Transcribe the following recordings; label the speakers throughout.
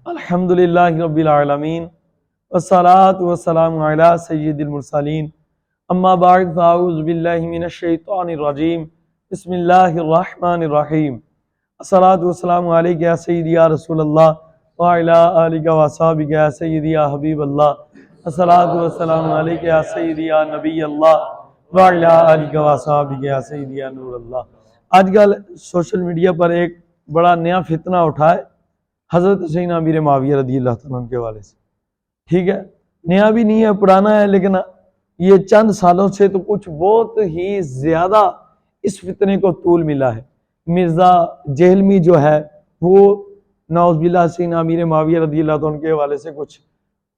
Speaker 1: الحمدللہ رب العالمین والصلاة والسلام علی سید المرسلین اما بعد فاعوذ باللہ من الشیطان الرجیم بسم اللہ الرحمن الرحیم الصلاة والسلام علیکہ یا سیدی یا رسول اللہ وعلی آلہ وصحبہ یا سیدی یا حبیب اللہ الصلاة والسلام علیکہ یا سیدی یا نبی اللہ وعلی آلہ وصحبہ یا سیدی یا نور اللہ۔ آج کل سوشل میڈیا پر ایک بڑا نیا فتنہ اٹھا ہے حضرت سیدنا امیر معاویہ رضی اللہ تعالیٰ عنہ کے حوالے سے۔ ٹھیک ہے، نیا بھی نہیں ہے، پرانا ہے، لیکن یہ چند سالوں سے تو کچھ بہت ہی زیادہ اس فتنے کو طول ملا ہے۔ مرزا جہلمی جو ہے وہ نعوذ باللہ سیدنا امیر معاویہ رضی اللہ عنہ کے حوالے سے کچھ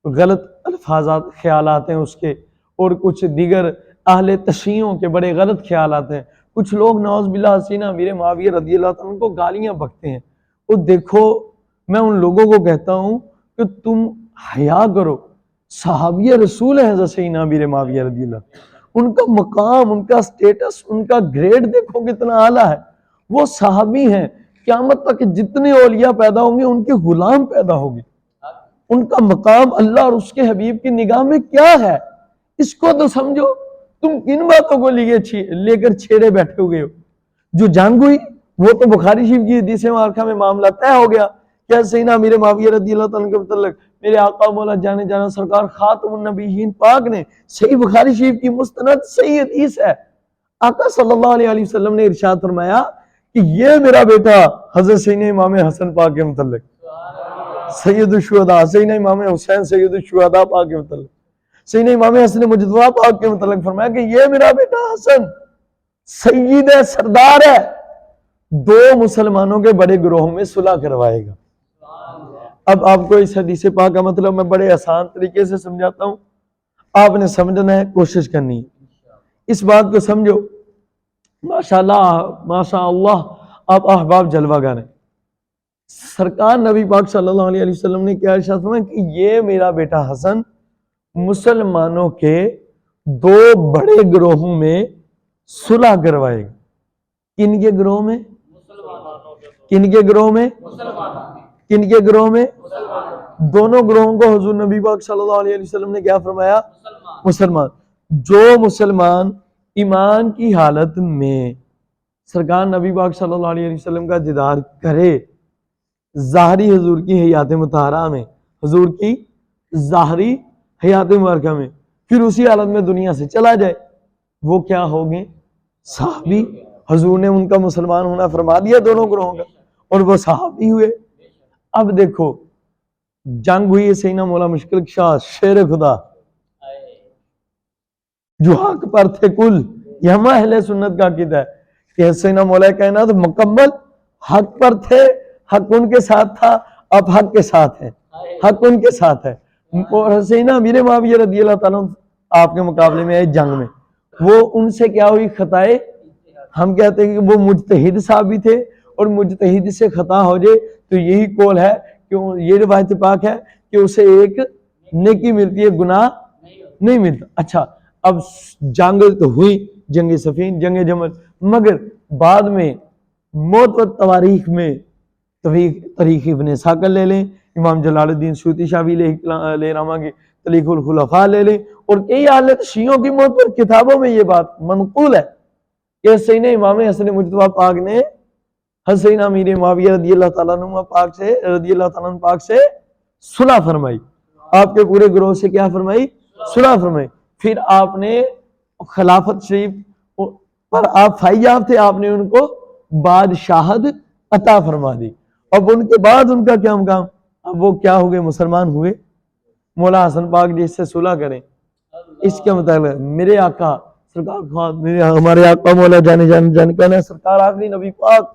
Speaker 1: غلط الفاظات خیالات ہیں اس کے، اور کچھ دیگر اہل تشیعوں کے بڑے غلط خیالات ہیں۔ کچھ لوگ نعوذ باللہ سیدنا امیر معاویہ رضی اللہ عنہ کو گالیاں بکتے ہیں۔ اور دیکھو، میں ان لوگوں کو کہتا ہوں کہ تم حیا کرو، صحابی رسول ہیں حضرت سیدنا امیر معاویہ رضی اللہ، ان کا مقام، ان کا سٹیٹس، ان کا گریڈ دیکھو کتنا اعلیٰ ہے۔ وہ صحابی ہیں، قیامت تک جتنے اولیاء پیدا ہوں گے ان کے غلام پیدا ہوں گے۔ ان کا مقام اللہ اور اس کے حبیب کی نگاہ میں کیا ہے، اس کو تو سمجھو۔ تم کن باتوں کو لے کر چھیڑے بیٹھے ہوئے ہو؟ جو جنگ ہوئی وہ تو بخاری شریف کی حدیث مبارکہ میں معاملہ طے ہو گیا کہ سیدنا امیر معاویہ رضی اللہ تعالیٰ کے متعلق میرے آقا مولا جانے جانا سرکار خاتم النبیین پاک نے صحیح بخاری شریف کی مستند صحیح حدیث ہے، آقا صلی اللہ علیہ وسلم نے ارشاد فرمایا کہ یہ میرا بیٹا حضرت سیدنا امام حسن پاک کے متعلق، سید الشہداء سیدنا امام حسین سید الشہداء پاک کے متعلق، سیدنا امام حسن مجتبیٰ پاک کے متعلق فرمایا کہ یہ میرا بیٹا حسن سید ہے، سردار ہے، دو مسلمانوں کے بڑے گروہوں میں صلح کروائے گا۔ اب آپ کو اس حدیث پاک کا مطلب میں بڑے آسان طریقے سے سمجھاتا ہوں، آپ نے سمجھنا ہے، کوشش کرنی ہے، اس بات کو سمجھو۔ ماشاءاللہ آپ احباب جلوہ گر ہیں۔ سرکار نبی پاک صلی اللہ علیہ وسلم نے کیا ارشاد فرمایا کہ یہ میرا بیٹا حسن مسلمانوں کے دو بڑے گروہوں میں صلح کروائے گا۔ کن کے گروہ میں؟ کن کے گروہ میں؟ کن کے گروہ میں؟ دونوں گروہوں کو حضور نبی پاک صلی اللہ علیہ وسلم نے کیا فرمایا؟ مسلمان۔ جو مسلمان ایمان کی حالت میں سرکار نبی پاک صلی اللہ علیہ وسلم کا دیدار کرے، ظاہری حضور کی حیات مطہرہ میں، حضور کی ظاہری حیات مبارکہ میں، پھر اسی حالت میں دنیا سے چلا جائے، وہ کیا ہوگے؟ صحابی۔ حضور نے ان کا مسلمان ہونا فرما دیا دونوں گروہوں کا، اور وہ صحابی ہوئے۔ اب دیکھو، جنگ ہوئی ہے، سیدنا مولا مشکل کشا شیر خدا جو حق پر تھے کل، یہ ہم اہل سنت کا عقیدہ ہے کہ سیدنا مولا کائنات مکمل حق پر تھے، حق ان کے ساتھ تھا، اب حق کے ساتھ ہے، حق ان کے ساتھ ہے۔ اور سیدنا امیر معاویہ رضی اللہ تعالیٰ آپ کے مقابلے میں جنگ میں وہ ان سے کیا ہوئی؟ خطائے۔ ہم کہتے ہیں کہ وہ مجتہد صاحب بھی تھے، اور مجتہد سے خطا ہو جائے تو یہی قول ہے کہ یہ روایت پاک ہے کہ اسے ایک نیکی ملتی ہے، گناہ نہیں ملتا۔ اچھا، اب جنگ تو ہوئی، جنگ صفین، جنگ جمل، مگر بعد میں موت و تواریخ میں تاریخ ابن ثاقل لے لیں، امام جلال الدین سیوطی شاوی لے رہا کہ تاریخ الخلفاء لے لیں، اور کئی اہل شیعوں کی موت پر کتابوں میں یہ بات منقول ہے کہ سیدنا امام حسن مجتبیٰ پاک نے حضرت سیدنا امیر معاویہ رضی اللہ تعالیٰ عنہ پاک سے صلح فرمائی، آپ کے پورے گروہ سے کیا فرمائی؟ صلح فرمائی۔ پھر آپ نے خلافت شریف پر آپ فائیاب تھے، آپ نے ان کو بادشاہت عطا فرما دی۔ اب ان کے بعد ان کا کیا مقام؟ اب وہ کیا ہوئے؟ مسلمان ہوئے۔ مولا حسن پاک جس سے صلح کریں، اس کے مطابق میرے آقا سرکار ہمارے آقا مولا جان کہنا سرکار آخری نبی پاک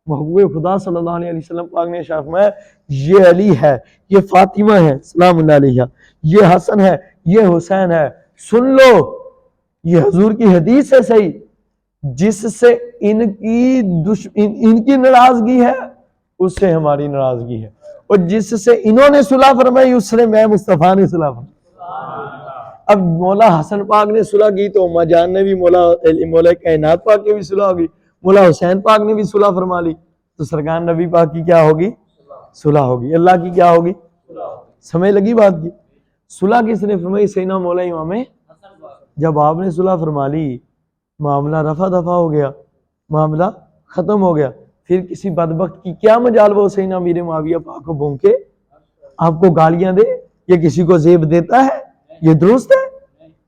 Speaker 1: محبوب خدا صلی اللہ علیہ وسلم پاک نے ارشاد فرمایا یہ علی ہے، یہ فاطمہ ہے سلام اللہ علیہ، یہ حسن ہے، یہ حسین ہے، سن لو یہ حضور کی حدیث ہے صحیح، جس سے ان کی ناراضگی ہے اس سے ہماری ناراضگی ہے، اور جس سے انہوں نے صلح فرمائی اس سے میں مصطفیٰ نے صلح فرمائی۔ اب مولا حسن پاک نے صلح کی تو اماں جان نے بھی، مولا کائنات پاک نے بھی صلح ہوگی، مولا حسین پاک نے بھی صلح فرما لی، تو سرکار نبی پاک کی کیا ہوگی؟ صلح ہوگی۔ اللہ کی کیا ہوگی؟ سمجھ لگی بات کی؟ صلح کس نے فرمائی؟ سیدنا مولا امام جب آپ نے صلح فرما لی معاملہ رفع دفع ہو گیا، معاملہ ختم ہو گیا، پھر کسی بدبخت کی کیا مجال وہ سیدنا امیر معاویہ پاک کو بھونکے آپ کو گالیاں دے یا کسی کو زیب دیتا ہے؟ یہ درست ہے؟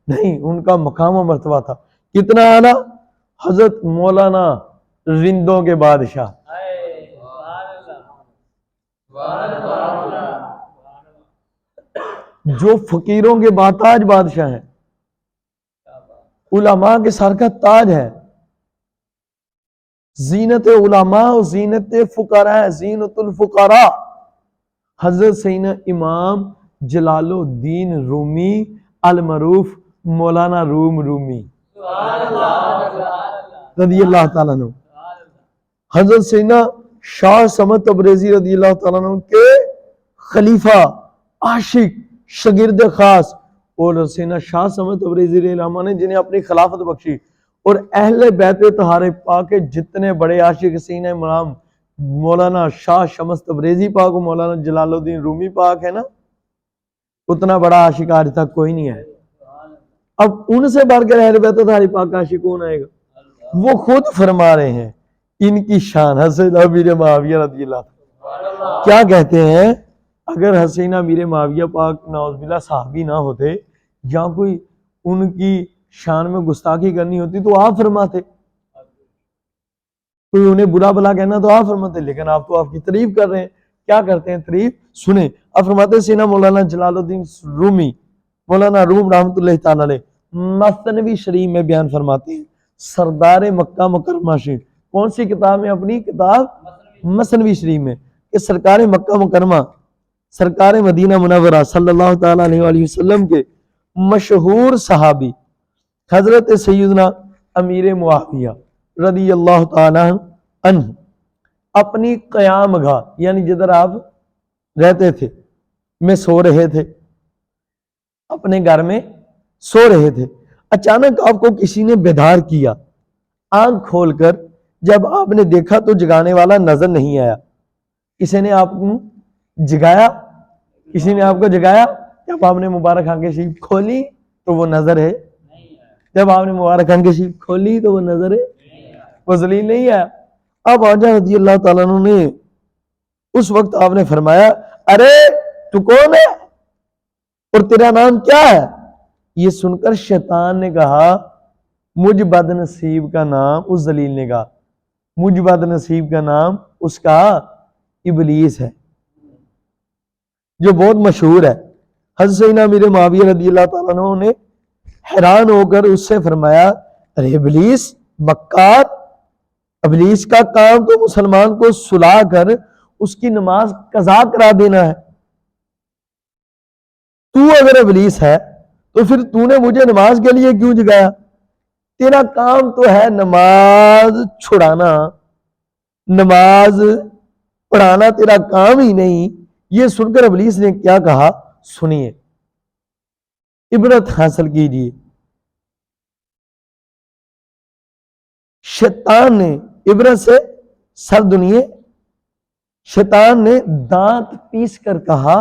Speaker 1: نہیں، ان کا مقام و مرتبہ تھا کتنا اعلیٰ، حضرت مولانا رندوں کے بادشاہ، جو فقیروں کے باتاج بادشاہ ہیں، علماء کے سر کا تاج ہے، زینت علماء و زینت فقراء، زینت الفقراء، حضرت سیدنا امام جلال الدین رومی المعروف مولانا رومی رضی اللہ تعالیٰ عنہ، حضرت سیدنا شاہ صمد تبریزی رضی اللہ تعالیٰ عنہ کے خلیفہ، عاشق، شاگرد خاص، اور سیدنا شاہ صمد تبریزی رضی اللہ عنہ نے جنہیں اپنی خلافت بخشی، اور اہل بیت طہارہ پاک کے جتنے بڑے عاشق سیدنا امام مولانا شاہ شمس تبریزی پاک و مولانا جلال الدین رومی پاک ہے نا، اتنا بڑا عاشق آج تک کوئی نہیں ہے۔ اب ان سے بڑھ کر اہل بیت طہارہ پاک کا عاشق کون آئے گا؟ وہ خود فرما رہے ہیں ان کی شان، حضرت امیر معاویہ رضی اللہ عنہ کیا کہتے ہیں؟ اگر حسین امیر معاویہ پاک نعوذ باللہ صحابی نہ ہوتے یا کوئی ان کی شان میں گستاخی کرنی ہوتی تو آپ فرماتے، کوئی انہیں برا بلا کہنا تو آپ فرماتے، لیکن آپ تو آپ کی تعریف کر رہے ہیں۔ کیا کرتے ہیں تعریف؟ سنیں، آپ فرماتے ہیں سیدنا مولانا جلال الدین رومی مولانا روم رحمۃ اللہ تعالی علیہ مثنوی شریف میں بیان فرماتے ہیں، سردار مکہ مکرمہ شریف، کون سی کتاب میں؟ اپنی کتاب مثنوی شریف میں، کہ سرکار مکہ مکرمہ سرکار مدینہ منورہ صلی اللہ تعالی علیہ وآلہ وسلم کے مشہور صحابی حضرت سیدنا امیر معاویہ رضی اللہ تعالی عنہ اپنی قیام گاہ، یعنی جدھر آپ رہتے تھے، میں سو رہے تھے، اپنے گھر میں سو رہے تھے، اچانک آپ کو کسی نے بیدار کیا، آنکھ کھول کر جب آپ نے دیکھا تو جگانے والا نظر نہیں آیا۔ کسی نے آپ کو جگایا؟ کسی نے آپ کو جگایا؟ جب آپ نے مبارک آنکھیں شریف کھولی تو وہ نظر ہے، جب آپ نے مبارک آنکھیں شریف کھولی تو وہ نظر ہے، وہ ذلیل نہیں آیا۔ اب آجا رضی اللہ تعالیٰ عنہ نے اس وقت آپ نے فرمایا، ارے تو کون ہے اور تیرا نام کیا ہے؟ یہ سن کر شیطان نے کہا، مجھ بد نصیب کا نام، اس ذلیل نے کہا مجھ بد نصیب کا نام اس کا ابلیس ہے، جو بہت مشہور ہے۔ حضرت سیدنا امیر معاویہ رضی اللہ تعالیٰ عنہ نے حیران ہو کر اس سے فرمایا، ارے ابلیس، مکار، ابلیس کا کام تو مسلمان کو سلا کر اس کی نماز قضا کرا دینا ہے، تو اگر ابلیس ہے تو پھر تو نے مجھے نماز کے لیے کیوں جگایا؟ تیرا کام تو ہے نماز چھڑانا، نماز پڑھانا تیرا کام ہی نہیں۔ یہ سن کر ابلیس نے کیا کہا؟ سنیے، عبرت حاصل کیجیے۔ شیطان نے عبرت سے سر دنیے، شیطان نے دانت پیس کر کہا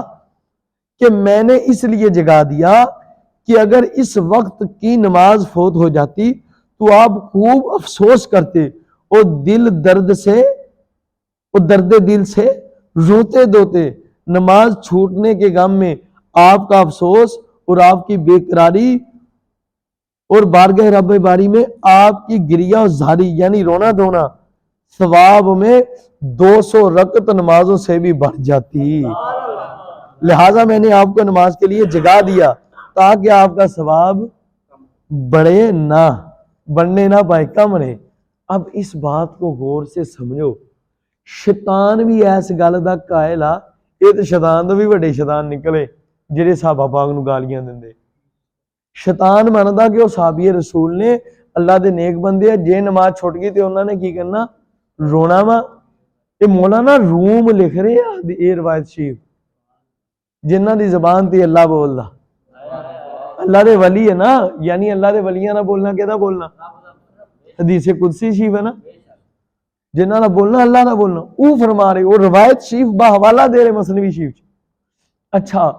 Speaker 1: کہ میں نے اس لیے جگا دیا کہ اگر اس وقت کی نماز فوت ہو جاتی تو آپ خوب افسوس کرتے اور درد دل سے روتے دوتے، نماز چھوٹنے کے غم میں آپ کا افسوس اور آپ کی بے قراری اور بارگاہ رب باری میں آپ کی گریہ و زاری یعنی رونا دھونا ثواب میں 200 رکعت نمازوں سے بھی بڑھ جاتی۔ لہٰذا میں نے آپ کو نماز کے لیے جگا دیا تاکہ آپ کا ثواب بڑھنے نہ پائے، کم رہے۔ اب اس بات کو غور سے سمجھو، شیطان بھی ایس گل دا قائل آ، یہ تو شیطان تو بھی بڑے شیطان نکلے جڑے صحابہ پاک نو گالیاں دندے۔ شیطان مندا کہ وہ صحابی رسول نے، اللہ دے نیک بندے، جے نماز چھوٹ گئی تے انہوں نے کی کرنا؟ رونا وا۔ یہ مولانا روم لکھ رہے ہیں یہ روایت شریف، جنہ دی زبان تے اللہ بولدا، اللہ دے ولی ہے نا، یعنی اللہ دے ولیاں نہ بولنا کہدا بولنا؟ حدیث قدسی شریف ہے نا، جنہ نہ بولنا اللہ نہ بولنا، وہ فرما رہے، وہ روایت شریف با حوالہ دے رہے مثنوی شریف، اچھا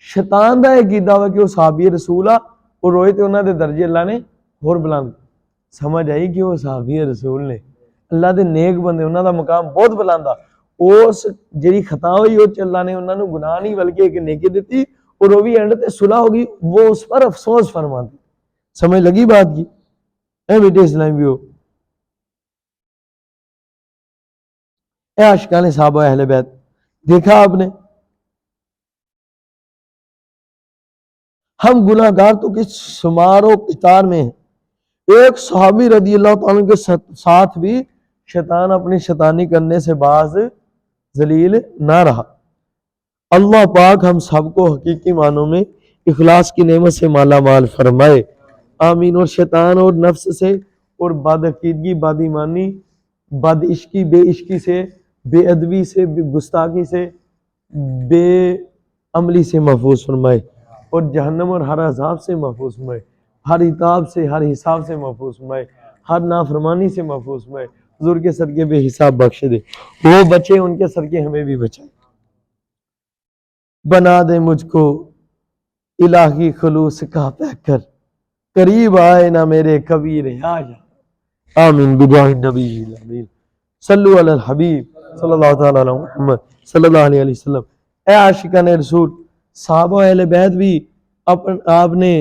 Speaker 1: شیطان دا عقیدہ وا کہ وہ صحابی رسول آ اور روئے تے انہاں دے درجے اللہ نے ہور بلند سمجھ آئی کہ وہ صحابی رسول نے اللہ دے نیک بندے انہاں دا مقام بہت بلند آ اس جڑی خطا ہوئی وہ اللہ نے انہاں نو گناہ نہیں بلکہ ایک نیکی دیتی اور وہ بھی اینڈ تے صلح ہوگی وہ اس پر افسوس فرماتے سمجھ لگی بات کی اے بیٹے اسلامی ہو اے عاشقان صحابہ اہل بیت دیکھا آپ نے ہم گناہ گار تو کس شمار و قطار میں ہیں ایک صحابی رضی اللہ تعالیٰ کے ساتھ بھی شیطان اپنی شیطانی کرنے سے باز ذلیل نہ رہا اللہ پاک ہم سب کو حقیقی معنوں میں اخلاص کی نعمت سے مالا مال فرمائے آمین اور شیطان اور نفس سے اور بد عقیدگی بد ایمانی بد عشقی بے عشقی سے بے ادبی سے بے گستاخی سے بے عملی سے محفوظ فرمائے اور جہنم اور ہر عذاب سے محفوظ فرمائے ہر عتاب سے ہر حساب سے محفوظ فرمائے ہر نافرمانی سے محفوظ فرمائے حضور کے صدقے بے حساب بخش دے وہ بچے ان کے صدقے ہمیں بھی بچائے بنا دے مجھ کو الہی خلوص کا پیکر قریب آئے نہ میرے کبیر آمین بجاہ النبی الامین صلو علی الحبیب صلی اللہ تعالی علی محمد صلی اللہ علیہ وسلم اے عاشقان رسول صحابہ اہل بیت بھی آپ نے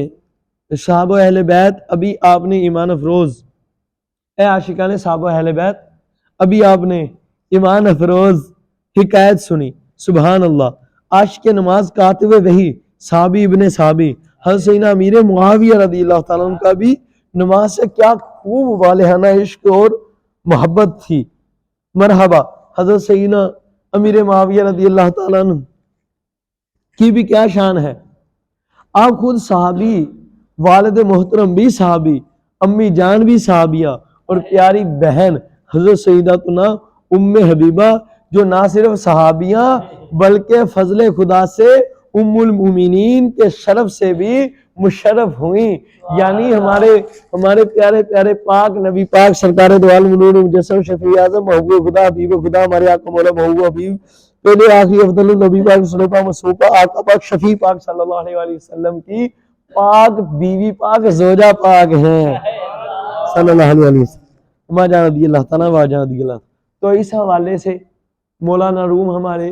Speaker 1: صحابہ اہل بیت ابھی آپ نے ایمان افروز اے عاشقان صحابہ اہل بیت ابھی آپ نے ایمان افروز حکایت سنی سبحان اللہ عاشق نماز کاتب وحی صحابی ابن صحابی حضرت سیدنا امیر معاویہ رضی اللہ تعالیٰ عنہ کا بھی نماز سے کیا خوب والہانہ عشق اور محبت تھی مرحبا حضرت سیدنا امیر معاویہ رضی اللہ تعالیٰ عنہ کی بھی کیا شان ہے آپ خود صحابی والد محترم بھی صحابی امی جان بھی صحابیہ اور پیاری بہن حضرت سیداتنا ام حبیبہ جو نہ صرف صحابیہ بلکہ فضل خدا سے ام المومنین کے شرف سے بھی مشرف ہوئیں یعنی ہمارے پیارے پیارے پاک نبی پاک سرکار دو عالم نور مجسم شفیع اعظم محبوب خدا حبیب خدا ہمارے آقا مولا محبوب حبیب پہلے آخری افضل النبی پاک سنپا مصوفہ آقا پاک شفیع پاک صلی اللہ علیہ وآلہ وسلم کی پاک بیوی پاک زوجہ پاک ہیں صلی اللہ علیہ وسلم اما جان رضی اللہ تعالیٰ و جان رضی اللہ تو اس حوالے سے مولانا روم ہمارے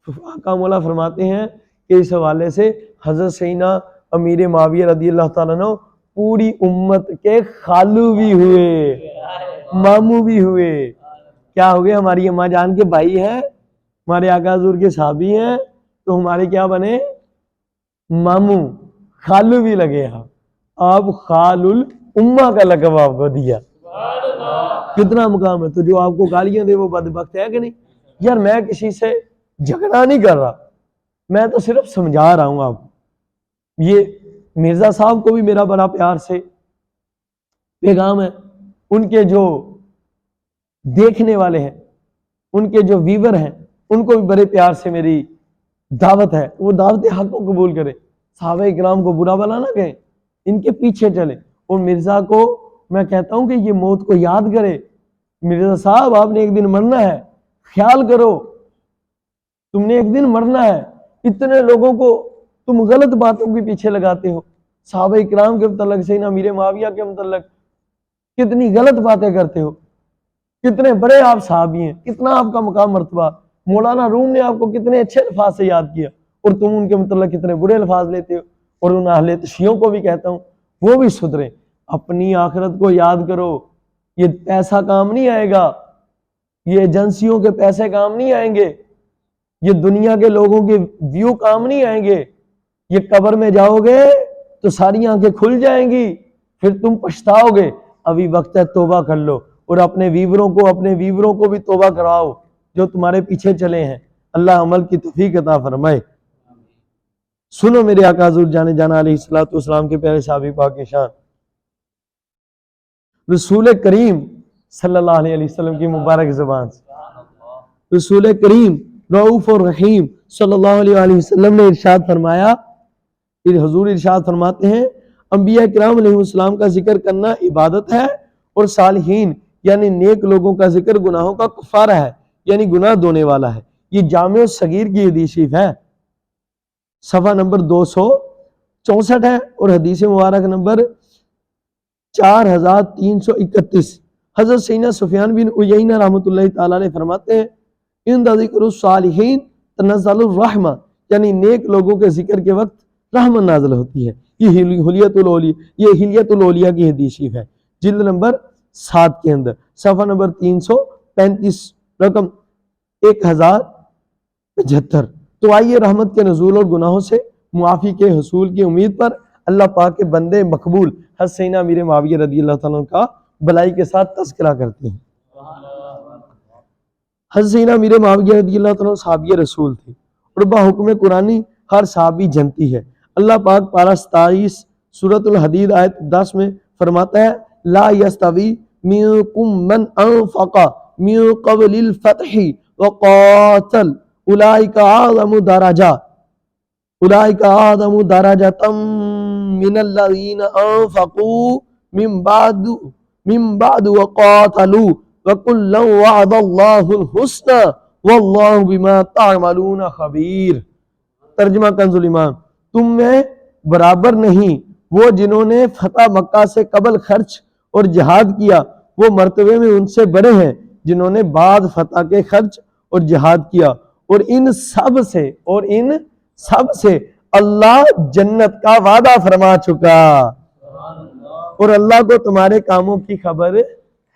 Speaker 1: آقا مولا فرماتے ہیں کہ اس حوالے سے حضرت سیدنا امیر معاویہ رضی اللہ تعالیٰ عنہ پوری امت کے خالو بھی ہوئے ماموں بھی ہوئے کیا ہو گئے ہماری اماں جان کے بھائی ہیں ہمارے آقا حضور کے صحابی ہیں تو ہمارے کیا بنے ماموں خالو بھی لگے آپ خال الامہ کا لقب آپ کو دیا کتنا مقام ہے تو جو آپ کو گالیاں دے وہ بدبخت ہے کہ نہیں یار میں کسی سے جھگڑا نہیں کر رہا میں تو صرف سمجھا رہا ہوں آپ یہ مرزا صاحب کو بھی میرا بڑا پیار سے پیغام ہے ان کے جو دیکھنے والے ہیں ان کے جو ویور ہیں ان کو بھی بڑے پیار سے میری دعوت ہے وہ دعوت حق کو قبول کرے صحابہ اکرام کو برا بلا نہ کہیں ان کے پیچھے چلے اور مرزا کو میں کہتا ہوں کہ یہ موت کو یاد کرے مرزا صاحب آپ نے ایک دن مرنا ہے خیال کرو تم نے ایک دن مرنا ہے اتنے لوگوں کو تم غلط باتوں کے پیچھے لگاتے ہو صحابہ اکرام کے متعلق سیدنا امیر معاویہ کے متعلق کتنی غلط باتیں کرتے ہو کتنے بڑے آپ صحابی ہیں کتنا آپ کا مقام مرتبہ مولانا روم نے آپ کو کتنے اچھے الفاظ سے یاد کیا اور تم ان کے متعلق کتنے برے الفاظ لیتے ہو اور ان اہل شیعوں کو بھی کہتا ہوں وہ بھی سدھریں اپنی آخرت کو یاد کرو یہ پیسہ کام نہیں آئے گا یہ ایجنسیوں کے پیسے کام نہیں آئیں گے یہ دنیا کے لوگوں کے ویو کام نہیں آئیں گے یہ قبر میں جاؤ گے تو ساری آنکھیں کھل جائیں گی پھر تم پچھتاؤ گے ابھی وقت ہے توبہ کر لو اور اپنے ویوروں کو بھی توبہ کراؤ جو تمہارے پیچھے چلے ہیں اللہ عمل کی توفیق عطا فرمائے سنو میرے آقا حضور جانے جانا علیہ الصلوۃ والسلام کے پیارے صحابی پاک کی شان رسول کریم صلی اللہ علیہ وسلم کی مبارک زبان سے رسول کریم رؤوف اور رحیم صلی اللہ علیہ وسلم نے ارشاد فرمایا حضور ارشاد فرماتے ہیں انبیاء کرام علیہ السلام کا ذکر کرنا عبادت ہے اور صالحین یعنی نیک لوگوں کا ذکر گناہوں کا کفارہ ہے یعنی گناہ دھونے والا ہے یہ جامع صغیر کی حدیث شریف ہے صفحہ نمبر 264 ہے، اور حدیث مبارک نمبر 4331۔ حضرت سیدنا سفیان بن عیینہ رحمۃ اللہ تعالیٰ علیہ فرماتے ہیں ان ذکر الصالحین تنزل الرحمہ، یعنی نیک لوگوں کے ذکر کے وقت رحمت نازل ہوتی ہے۔ یہ حلیت الاولیاء کی حدیث شریف ہے، جلد نمبر 7 کے اندر، صفحہ نمبر 335، رقم 1075۔ تو آئیے رحمت کے نزول اور گناہوں سے معافی کے حصول کی امید پر اللہ پاک کے بندے مقبول حضرت سیدنا امیر معاویہ رضی اللہ تعالیٰ عنہ کا بلائی کے ساتھ تذکرہ کرتے ہیں۔ حضرت سیدنا امیر معاویہ رضی اللہ تعالیٰ عنہ صحابی رسول تھے، اور بحکم قرآنی ہر صحابی جنتی ہے۔ اللہ پاک پارہ 27 سورۃ الحدید آیت 10 میں فرماتا ہے لا یستوی منکم من انفق من قبل الفتح وقاتل اولئک اعظم درجۃ من الذین انفقوا من بعد وقاتلوا وَكُلًّا وَعَدَ اللَّهُ الْحُسْنَى وَاللَّهُ بِمَا تَعْمَلُونَ خَبِيرٌ۔ ترجمہ کنز الایمان، تم میں برابر نہیں وہ جنہوں نے فتح مکہ سے قبل خرچ اور جہاد کیا، وہ مرتبے میں ان سے بڑے ہیں جنہوں نے بعد فتح کے خرچ اور جہاد کیا، اور ان سب سے اللہ جنت کا وعدہ فرما چکا، اور اللہ کو تمہارے کاموں کی خبر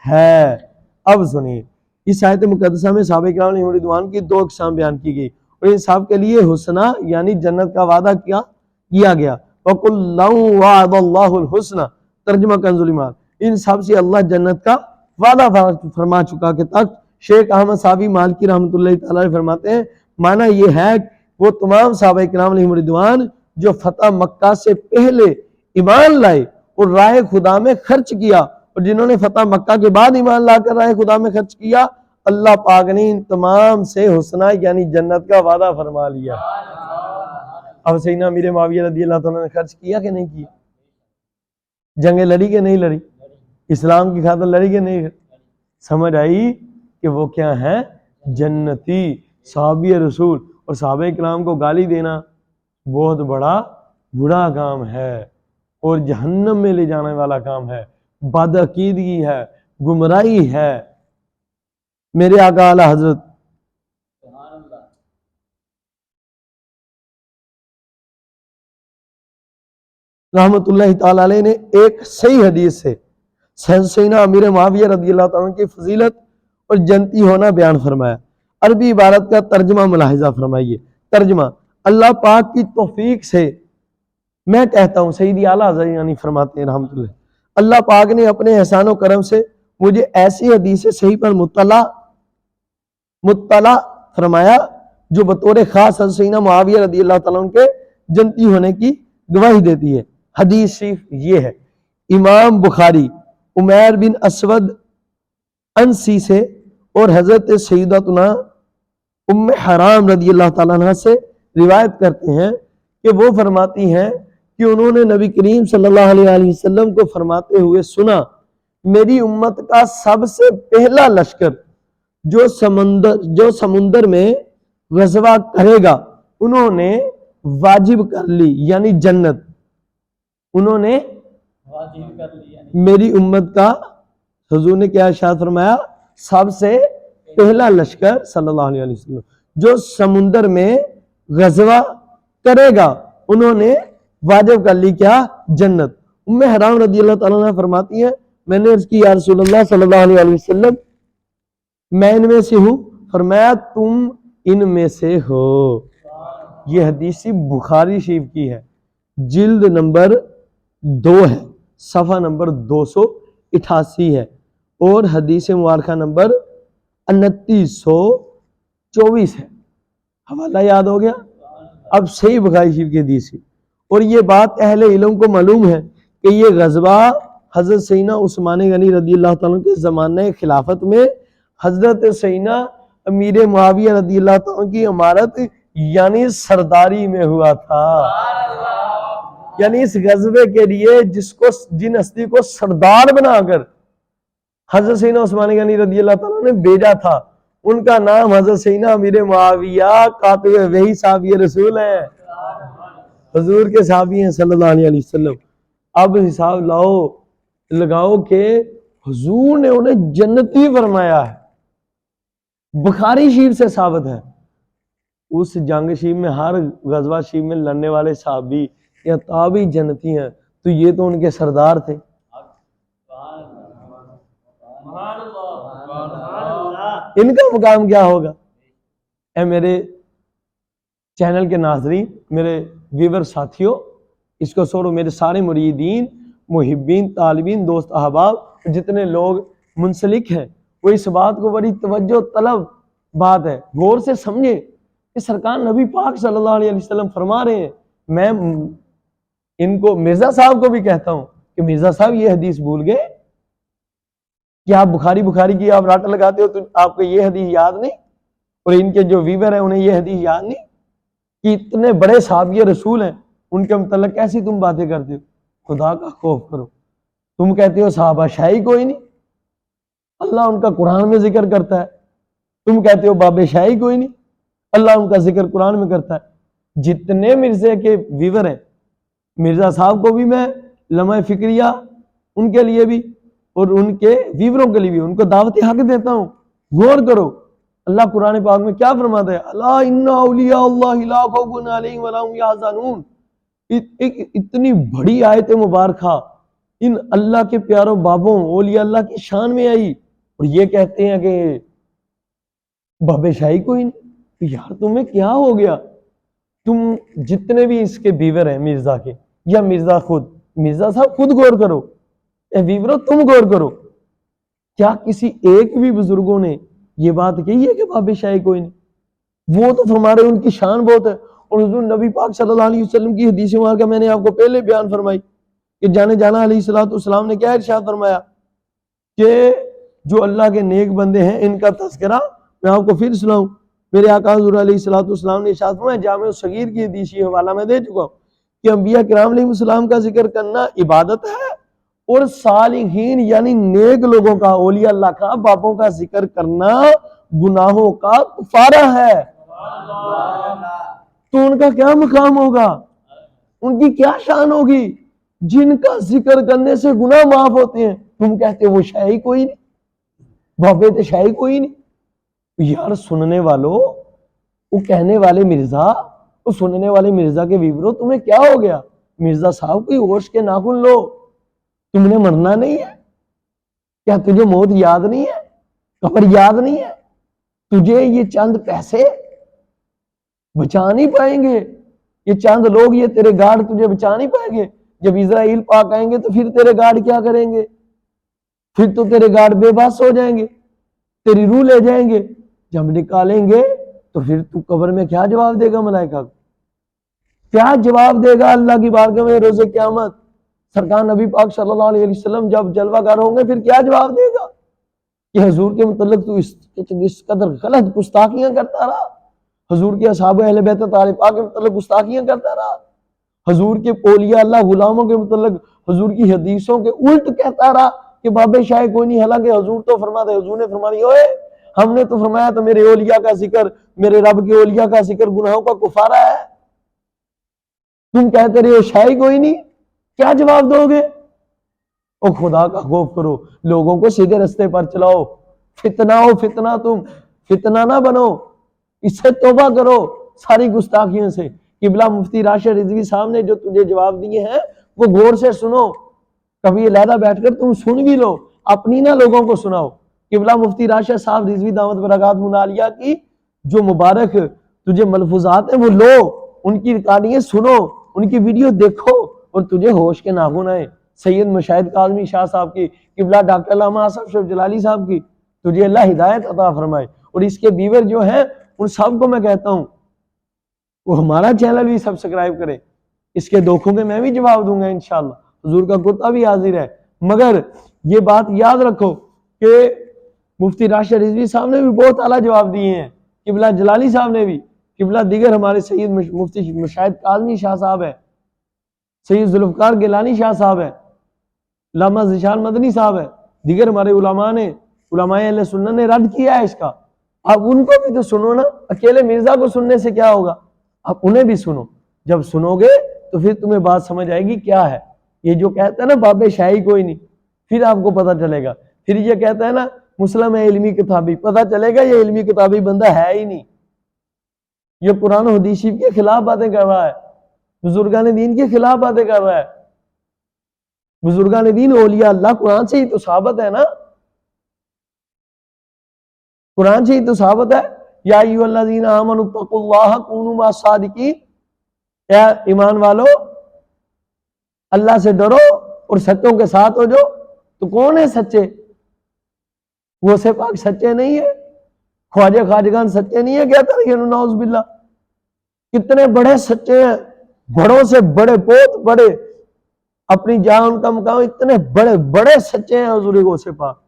Speaker 1: ہے۔ اب سنیے، اس آیت مقدسہ میں صحابہ کرام علیہم رضوان کی 2 اقسام بیان کی گئی، اور ان سب کے لیے حسنہ یعنی جنت کا وعدہ کیا گیا۔ وَكُلًّا وَعَدَ اللَّهُ الْحُسْنَى، ترجمہ کنز الایمان، ان سب سے اللہ جنت کا وعدہ فرما چکا کہ تک شیخ احمد صاحبی مالکی رحمۃ اللہ تعالیٰ فرماتے ہیں معنی یہ ہے وہ تمام صحابہ کرام علیہم رضوان جو فتح مکہ سے پہلے ایمان لائے اور راہ خدا میں خرچ کیا، اور جنہوں نے فتح مکہ کے بعد ایمان لا کر راہ خدا میں خرچ کیا، اللہ پاک نے ان تمام سے حسنہ یعنی جنت کا وعدہ فرما لیا۔ اب سیدنا امیر معاویہ رضی اللہ تعالیٰ نے خرچ کیا کہ نہیں کیا؟ جنگیں لڑی کہ نہیں لڑی؟ اسلام کی خاطر لڑی کہ نہیں؟ سمجھ آئی کہ وہ کیا ہے؟ جنتی صحابی رسول۔ اور صحابہ کرام کو گالی دینا بہت بڑا برا کام ہے اور جہنم میں لے جانے والا کام ہے، بدعقیدگی ہے، گمراہی ہے۔ میرے آقا اعلیٰ حضرت رحمت اللہ تعالی علیہ نے ایک صحیح حدیث سے سیدنا امیر معاویہ رضی اللہ تعالیٰ کی فضیلت اور جنتی ہونا بیان فرمایا۔ عربی عبارت کا ترجمہ ملاحظہ فرمائیے۔ ترجمہ: اللہ پاک کی توفیق سے میں کہتا ہوں، سیدی اعلیٰ حضرت یعنی فرماتے ہیں رحمت اللہ، اللہ پاک نے اپنے احسان و کرم سے مجھے ایسی حدیث صحیح پر مطلع فرمایا جو بطور خاص حضرت سیدنا معاویہ رضی اللہ تعالیٰ کے جنتی ہونے کی گواہی دیتی ہے۔ حدیث شریف یہ ہے، امام بخاری عمیر بن اسود انسی سے اور حضرت سیدتنا ام حرام رضی اللہ تعالیٰ عنہ سے روایت کرتے ہیں کہ وہ فرماتی ہیں کہ انہوں نے نبی کریم صلی اللہ علیہ وسلم کو فرماتے ہوئے سنا، میری امت کا سب سے پہلا لشکر جو سمندر میں غزوہ کرے گا انہوں نے واجب کر لی یعنی جنت، انہوں نے واجب کر لی یعنی میری امت کا، حضور نے کیا ارشاد فرمایا، سب سے پہلا لشکر صلی اللہ علیہ وسلم جو سمندر میں غزوہ کرے گا انہوں نے واجب کر لی کیا؟ جنت۔ ام حرام رضی اللہ تعالیٰ عنہ فرماتی ہیں میں نے عرض کی یا رسول اللہ صلی اللہ علیہ وسلم میں ان میں سے ہوں، فرمایا تم ان میں سے ہو۔ یہ حدیث بخاری شریف کی ہے، جلد نمبر 2 ہے، صفحہ نمبر 288 ہے، اور حدیث مبارکہ نمبر 2924 ہے۔ حوالہ یاد ہو گیا؟ اب صحیح بخاری شریف کی حدیث ہے، اور یہ بات اہل علم کو معلوم ہے کہ یہ غزوہ حضرت سیدنا عثمان غنی رضی اللہ تعالیٰ کے زمانہ خلافت میں حضرت سیدنا امیر معاویہ رضی اللہ تعالیٰ کی امارت یعنی سرداری میں ہوا تھا۔ یعنی اس غزوے کے لیے جن ہستی کو سردار بنا کر حضرت سیدنا عثمان غنی رضی اللہ تعالیٰ نے بھیجا تھا ان کا نام حضرت سیدنا امیر معاویہ کاتب وحی صحابی رسول ہے۔ حضور کے صحابی ہیں صلی اللہ علیہ وسلم. اب حساب لگاؤ کہ حضور نے انہیں جنتی فرمایا ہے. بخاری شریف سے ثابت ہے. اس جنگ شریف میں ہر غزوہ شریف میں لڑنے والے صحابی یا تابعی جنتی ہیں، تو یہ تو ان کے سردار تھے. ان کا مقام کیا ہوگا؟ اے میرے چینل کے ناظرین، میرے ویور ساتھیوں، اس کو سوڑو، میرے سارے مریدین، محبین، طالبین، دوست، احباب، جتنے لوگ منسلک ہیں، وہ اس بات کو بڑی توجہ طلب بات ہے، غور سے سمجھیں کہ سرکار نبی پاک صلی اللہ علیہ وسلم فرما رہے ہیں. میں ان کو مرزا صاحب کو بھی کہتا ہوں کہ مرزا صاحب یہ حدیث بھول گئے کہ آپ بخاری کی آپ راٹا لگاتے ہو تو آپ کو یہ حدیث یاد نہیں، اور ان کے جو ویور ہیں انہیں یہ حدیث یاد نہیں کہ اتنے بڑے صحابی رسول ہیں، ان کے متعلق کیسی تم باتیں کرتے ہو؟ خدا کا خوف کرو. تم کہتے ہو صحابہ شاہی کوئی نہیں، اللہ ان کا قرآن میں ذکر کرتا ہے. تم کہتے ہو باب شاہی کوئی نہیں، اللہ ان کا ذکر قرآن میں کرتا ہے. جتنے مرزے کے ویور ہیں، مرزا صاحب کو بھی میں لمحہ فکریہ ان کے لیے بھی اور ان کے ویوروں کے لیے بھی ان کو دعوت حق دیتا ہوں. غور کرو اللہ قرآن پاک میں کیا فرماتا ہے؟ الا ان اولیاء اللہ لا خوف علیہم ولا هم یحزنون. اتنی بڑی آیت مبارکہ ان اللہ کے پیاروں بابوں اولیاء اللہ کی شان میں آئی، اور یہ کہتے ہیں کہ بابے شاہی کوئی نہیں. یار تمہیں کیا ہو گیا؟ تم جتنے بھی اس کے بیور ہیں مرزا کے یا مرزا خود، مرزا صاحب خود غور کرو، اے ویورو تم غور کرو، کیا کسی ایک بھی بزرگوں نے یہ بات کہی ہے کہ بابے شاہی کوئی نہیں؟ وہ تو فرما رہے ان کی شان بہت ہے. اور حضور نبی پاک صلی اللہ علیہ وسلم کی حدیث مبارکہ میں نے آپ کو پہلے بیان فرمائی کہ جانا علیہ السلام نے کیا ارشاد فرمایا کہ جو اللہ کے نیک بندے ہیں ان کا تذکرہ میں آپ کو پھر سناؤں. میرے آقا حضور علیہ السلام نے ارشاد فرمایا، جامع الصغیر کی حدیث یہ حوالہ میں دے چکا ہوں کہ انبیاء کرام علیہ السلام کا ذکر کرنا عبادت ہے، اور صالحین یعنی نیک لوگوں کا، اولیاء اللہ کا، باپوں کا ذکر کرنا گناہوں کا کفارہ ہے. تو ان کا کیا مقام ہوگا، ان کی کیا شان ہوگی جن کا ذکر کرنے سے گناہ معاف ہوتے ہیں؟ تم کہتے وہ شاہی کوئی نہیں، بابے تو شاہی کوئی نہیں. یار سننے والوں، وہ کہنے والے مرزا، وہ سننے والے مرزا کے ویورو، تمہیں کیا ہو گیا؟ مرزا صاحب کوئی ہوش کے ناخن لو، تم نے مرنا نہیں ہے کیا؟ تجھے موت یاد نہیں ہے؟ قبر یاد نہیں ہے؟ تجھے یہ چند پیسے بچا نہیں پائیں گے، یہ چند لوگ، یہ تیرے گارڈ تجھے بچا نہیں پائیں گے. جب اسرائیل پاک آئیں گے تو پھر تیرے گارڈ کیا کریں گے؟ پھر تو تیرے گارڈ بے بس ہو جائیں گے، تیری روح لے جائیں گے. جب نکالیں گے تو پھر تو قبر میں کیا جواب دے گا؟ ملائکہ کیا جواب دے گا اللہ کی بارگاہ میں روز قیامت؟ سرکار نبی پاک صلی اللہ علیہ وسلم جب جلوہ گر ہوں گے پھر کیا جواب دے گا کہ حضور کے متعلق تو اس قدر غلط گستاخیاں کرتا رہا، حضور کے اصحاب اہل بیت طاہرہ پاک کے متعلق گستاخیاں کرتا رہا، حضور کے اولیاء اللہ غلاموں کے متعلق حضور کی حدیثوں کے الٹ کہتا رہا کہ بابے شاہ کوئی نہیں. حالانکہ حضور تو فرماتے، حضور نے فرمایا اوئے ہم نے تو فرمایا تو میرے اولیاء کا ذکر، میرے رب کے اولیاء کا ذکر گناہوں کا کفارہ ہے. تم کہتے رہے ہو شاہی کوئی نہیں، کیا جواب دو گے؟ او خدا کا خوف کرو، لوگوں کو سیدھے رستے پر چلاؤ. فتنہ ہو فتنہ، تم فتنہ نہ بنو، اس سے توبہ کرو ساری گستاخیوں سے. قبلہ مفتی راشد رضوی صاحب نے جو تجھے جواب دیے ہیں وہ غور سے سنو، کبھی علیحدہ بیٹھ کر تم سن بھی لو، اپنی نہ لوگوں کو سناؤ. قبلہ مفتی راشد صاحب رضوی دعوت برکات منالیہ کی جو مبارک تجھے ملفوظات ہیں وہ لو، ان کی ریکارڈنگیں سنو، ان کی ویڈیو دیکھو، اور تجھے ہوش کے ناخن آئے. سید مشاہد کاظمی شاہ صاحب کی، قبلہ ڈاکٹر علامہ آصف شریف جلالی صاحب کی، تجھے اللہ ہدایت عطا فرمائے. اور اس کے بیور جو ہیں ان سب کو میں کہتا ہوں وہ ہمارا چینل بھی سبسکرائب کرے. اس کے دھوکوں کے میں بھی جواب دوں گا انشاءاللہ، حضور کا کتا بھی حاضر ہے. مگر یہ بات یاد رکھو کہ مفتی راشد رضوی صاحب نے بھی بہت اعلیٰ جواب دیے ہیں، قبلہ جلالی صاحب نے بھی، قبلہ دیگر ہمارے سید مفتی مشاہد کاظمی شاہ صاحب ہے، سید ذوالفقار گیلانی شاہ صاحب ہے، علامہ ذیشان مدنی صاحب ہے، دیگر ہمارے علماء نے، علماء اہل سنت نے رد کیا ہے اس کا. اب ان کو بھی تو سنو نا، اکیلے مرزا کو سننے سے کیا ہوگا؟ اب انہیں بھی سنو. جب سنو گے تو پھر تمہیں بات سمجھ آئے گی کیا ہے یہ جو کہتا ہے نا باب شاہی کوئی نہیں، پھر آپ کو پتہ چلے گا. پھر یہ کہتا ہے نا مسلم ہے علمی کتابی، پتہ چلے گا یہ علمی کتابی بندہ ہے ہی نہیں، یہ قرآن و حدیث کے خلاف باتیں کر رہا ہے، بزرگان دین کے خلاف باتیں کر رہا ہے. بزرگان دین اولیاء اللہ قرآن سے ہی تو ثابت ہے نا، قرآن سے ہی تو ثابت ہے. یا ایھا الذین آمنوا اتقوا اللہ کونوا مع الصادقین، اے ایمان والو اللہ سے ڈرو اور سچوں کے ساتھ ہو جو. تو کون ہے سچے؟ وہ سے پاک سچے نہیں ہے، خواجہ خواجگان سچے نہیں ہے، کہتا ہے نعوذ باللہ. کتنے بڑے سچے ہیں، بڑوں سے بڑے، بہت بڑے، اپنی جان کا مقام، اتنے بڑے بڑے سچے ہیں حضور غوث پاک،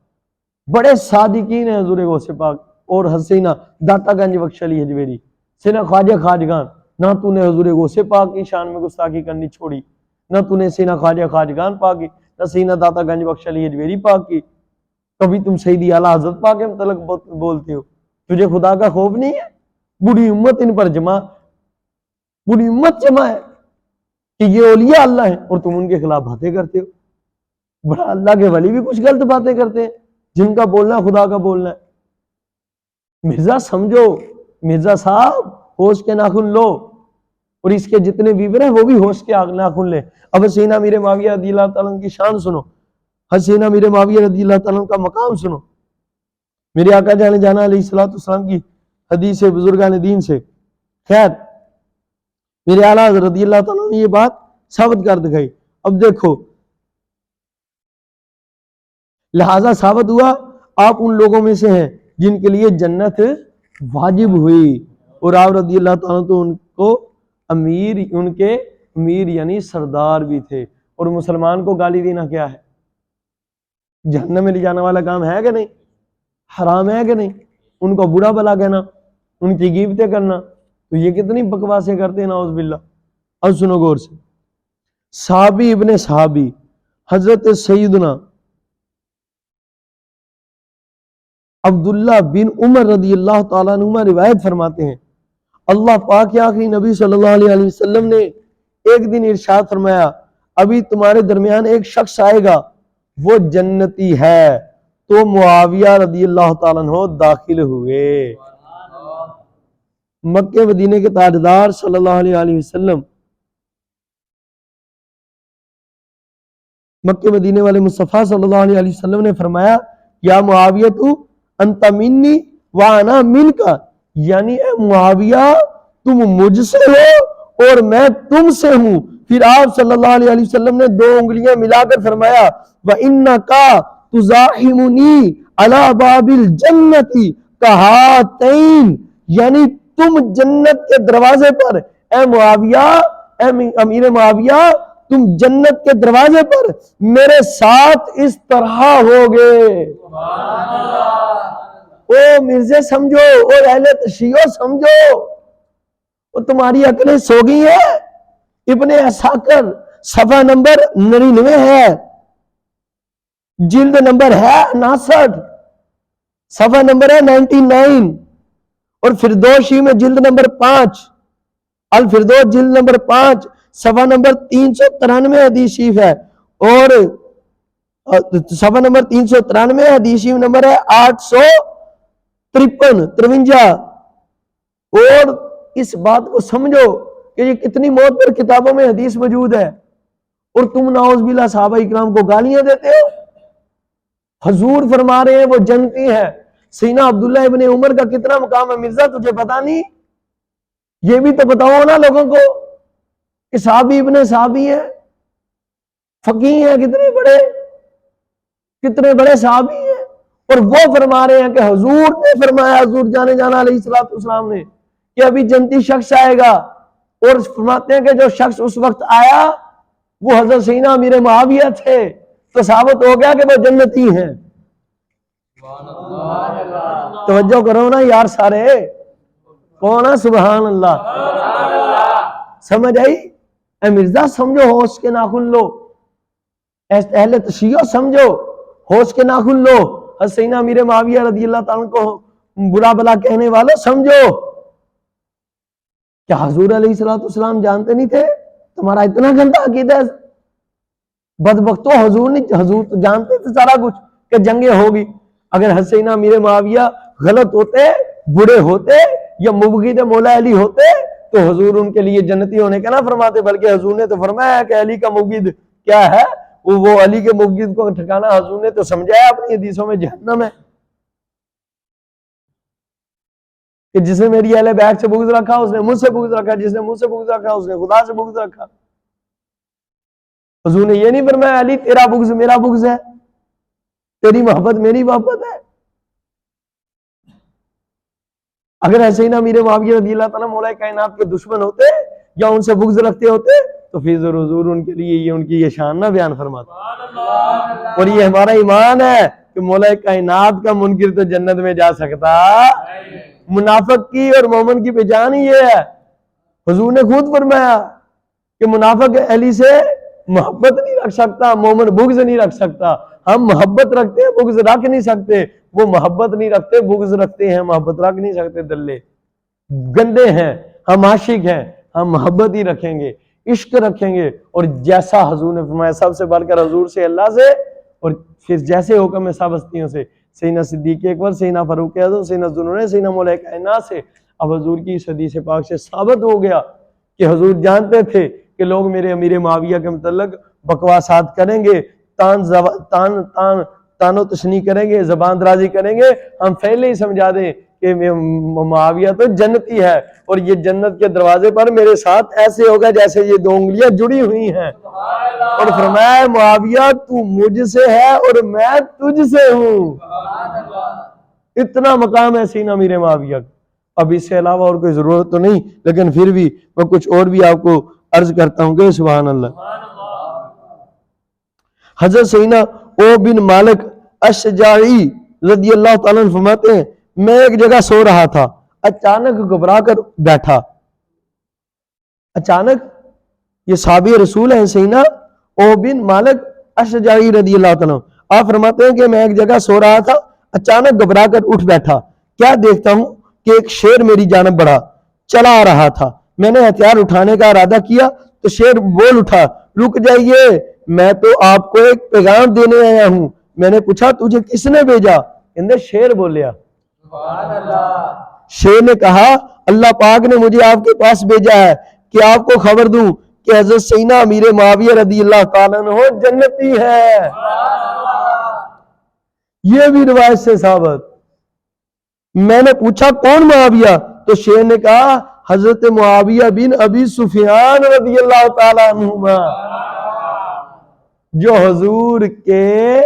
Speaker 1: بڑے صادقین ہیں حضور غوث پاک. اور حسینہ داتا گنج بخش علی حجویری سینا خواجہ خواجگان، نہ تو نے حضور غوث پاک کی شان میں گستاخی کرنی چھوڑی، نہ تو نے سینا خواجہ خواجگان پاک کی، نہ سینہ داتا گنج بخش علی حجویری پاک کی. کبھی تم سیدی اعلیٰ حضرت پاک کے متعلق بولتے ہو. تجھے خدا کا خوف نہیں ہے؟ بڑی امت ان پر جمع، بڑی امت جمع ہے کہ یہ اولیاء اللہ ہیں اور تم ان کے خلاف باتیں کرتے ہو. بڑا اللہ کے ولی بھی کچھ غلط باتیں کرتے ہیں جن کا بولنا خدا کا بولنا ہے. مرزا سمجھو، مرزا صاحب ہوش کے ناخن لو، اور اس کے جتنے ویور ہیں وہ بھی ہوش کے ناخن لیں. اب حسین امیر معاویہ رضی اللہ تعالیٰ عنہ کی شان سنو، حسین امیر معاویہ رضی اللہ تعالیٰ عنہ کا مقام سنو. میرے آقا جانے جانا علیہ السلام کی حدیث ہے بزرگان دین سے. خیر میرے اعلیٰ حضرت رضی اللہ تعالیٰ نے یہ بات ثابت کر دکھائی. اب دیکھو لہذا ثابت ہوا آپ ان لوگوں میں سے ہیں جن کے لیے جنت واجب ہوئی، اور آپ رضی اللہ تعالیٰ تو ان کو امیر، ان کے امیر یعنی سردار بھی تھے. اور مسلمان کو گالی دینا کیا ہے؟ جہنم میں لے جانے والا کام ہے کہ نہیں؟ حرام ہے کہ نہیں؟ ان کو برا بلا کہنا، ان کی غیبتیں کرنا، تو یہ کتنی بکواسیں کرتے ہیں نعوذ باللہ. اب سنو غور سے، صحابی ابن صحابی حضرت سیدنا عبداللہ بن عمر رضی اللہ تعالیٰ عنہما روایت فرماتے ہیں اللہ پاک کے آخری نبی صلی اللہ علیہ وسلم نے ایک دن ارشاد فرمایا ابھی تمہارے درمیان ایک شخص آئے گا وہ جنتی ہے. تو معاویہ رضی اللہ تعالیٰ عنہ داخل ہوئے. مکہ مدینے کے تاجدار صلی اللہ علیہ وسلم، مکہ مدینے والے مصطفیٰ صلی اللہ علیہ وسلم نے فرمایا یا معاویہ تو انت منی وانا منکا، یعنی اے معاویہ تم مجھ سے ہو اور میں تم سے ہوں. پھر آپ صلی اللہ علیہ وسلم نے دو انگلیاں ملا کر فرمایا وَإِنَّكَ تُزَاحِمُنِي عَلَى بَابِ الْجَنَّةِ كَهَاتَيْنِ، یعنی تم جنت کے دروازے پر، اے معاویہ، اے امیر معاویہ، تم جنت کے دروازے پر میرے ساتھ اس طرح ہوگے. او مرزے سمجھو، او اہل تشیعو سمجھو، او تمہاری عقلیں سو گئی ہیں. ابن عساکر صفحہ نمبر 99 ہے، جلد نمبر ہے 69، صفحہ نمبر ہے 99. اور فردوسی میں جلد نمبر 5، الفردوس جلد نمبر 5 صفحہ نمبر 393 حدیث شریف ہے، اور صفحہ نمبر 393 حدیث شریف نمبر ہے 853. اور اس بات کو سمجھو کہ یہ کتنی موت پر کتابوں میں حدیث موجود ہے، اور تم نعوذ باللہ صحابہ اکرام کو گالیاں دیتے ہو. حضور فرما رہے ہیں وہ جنتی ہے. سیدنا عبداللہ ابن عمر کا کتنا مقام ہے مرزا، تجھے پتا نہیں؟ یہ بھی تو بتاؤ نا لوگوں کو کہ صحابی ابن صحابی ہیں، فقیہ ہیں، کتنے بڑے صحابی ہیں. اور وہ فرما رہے ہیں کہ حضور نے فرمایا، حضور جانے جانا علیہ السلام نے، کہ ابھی جنتی شخص آئے گا. اور فرماتے ہیں کہ جو شخص اس وقت آیا وہ حضرت سیدنا امیر معاویہ تھے، تو ثابت ہو گیا کہ وہ جنتی ہیں. توجہ کرو نا یار سارے، کون؟ سبحان اللہ. سمجھ آئی؟ اے مرزا سمجھو، ہوش کے ناخن لو. اہل تشیعو سمجھو، ہوش کے ناخن لو. حسین امیر معاویہ رضی اللہ تعالیٰ کو برا بلا کہنے والوں سمجھو. کیا حضور علیہ السلام جانتے نہیں تھے
Speaker 2: تمہارا اتنا گندا عقیدہ ہے؟ بدبختو، حضور تو جانتے تھے سارا کچھ کہ جنگیں ہوگی. اگر حسین امیر معاویہ غلط ہوتے، برے ہوتے یا مبغض مولا علی ہوتے تو حضور ان کے لیے جنتی ہونے کا نہ فرماتے، بلکہ حضور نے تو فرمایا کہ علی کا مبغض کیا ہے، وہ علی کے مبغض کو ٹھکانا حضور نے تو سمجھایا اپنی حدیثوں میں جہنم ہے، کہ جس نے میری اہل بیت سے بغض رکھا اس نے مجھ سے بغض رکھا، جس نے مجھ سے بغض رکھا اس نے خدا سے بغض رکھا. حضور نے یہ نہیں فرمایا علی تیرا بغض میرا بغض ہے، تیری محبت میری محبت ہے. اگر حسین امیر معاویہ رضی اللہ تعالیٰ مولا کائنات کے دشمن ہوتے یا ان سے بغض رکھتے ہوتے تو پھر حضور ان کے لیے ان کی یہ شان نہ بیان فرماتا. اور یہ ہمارا ایمان ہے کہ مولا کائنات کا منکر تو جنت میں جا سکتا. منافق کی اور مومن کی پہچان ہی یہ ہے. حضور نے خود فرمایا کہ منافق علی سے محبت نہیں رکھ سکتا، مومن بغض نہیں رکھ سکتا. ہم محبت رکھتے ہیں، بغض رکھ نہیں سکتے. وہ محبت نہیں رکھتے، بغض رکھتے ہیں، محبت رکھ نہیں سکتے. دلے گندے ہیں، ہم عاشق ہیں، ہم محبت ہی رکھیں گے، عشق رکھیں گے. اور جیسا حضور نے فرمایا سب سے بڑھ کر حضور سے، اللہ سے، اور پھر جیسے حکم ہے سب ہستیوں سے، سیدنا صدیق اکبر، سیدنا فاروق اعظم، سیدنا ذوالنورین، سیدنا مولا کائنات سے. اب حضور کی اس حدیث پاک سے ثابت ہو گیا کہ حضور جانتے تھے کہ لوگ میرے امیر معاویہ کے متعلق بکواسات کریں گے، تان و تشنیع کریں گے، زبان درازی کریں گے. ہم پہلے ہی سمجھا دیں کہ معاویہ تو جنتی ہے، اور یہ جنت کے دروازے پر میرے ساتھ ایسے ہوگا جیسے یہ 2 انگلیاں جڑی ہوئی ہیں. اور فرمایا معاویہ تو مجھ سے ہے اور میں تجھ سے ہوں. اتنا مقام ہے سینہ امیر معاویہ. اب اس سے علاوہ اور کوئی ضرورت تو نہیں، لیکن پھر بھی میں کچھ اور بھی آپ کو عرض کرتا ہوں کہ سبحان اللہ. حضرت سیدنا او بن مالک اشجعی رضی اللہ تعالیٰ عنہ فرماتے ہیں میں ایک جگہ سو رہا تھا، اچانک گھبرا کر بیٹھا. اچانک، یہ صحابی رسول ہیں سیدنا او بن مالک اشجعی رضی اللہ تعالیٰ عنہ. آپ فرماتے ہیں کہ میں ایک جگہ سو رہا تھا، اچانک گھبرا کر اٹھ بیٹھا. کیا دیکھتا ہوں کہ ایک شیر میری جانب بڑھا چلا آ رہا تھا. میں نے ہتھیار اٹھانے کا ارادہ کیا تو شیر بول اٹھا، رک جائیے، میں تو آپ کو ایک پیغام دینے آیا ہوں. میں نے پوچھا تجھے کس نے بھیجا؟ کہندے شیر بولیا. شیر نے کہا اللہ پاک نے مجھے آپ کے پاس بھیجا ہے کہ آپ کو خبر دوں کہ حضرت سیدنا امیر معاویہ رضی اللہ تعالیٰ عنہ جنتی ہے. یہ بھی روایت سے ثابت. میں نے پوچھا کون معاویہ؟ تو شیر نے کہا حضرت معاویہ بن ابی سفیان رضی اللہ تعالیٰ عنہما، جو حضور کے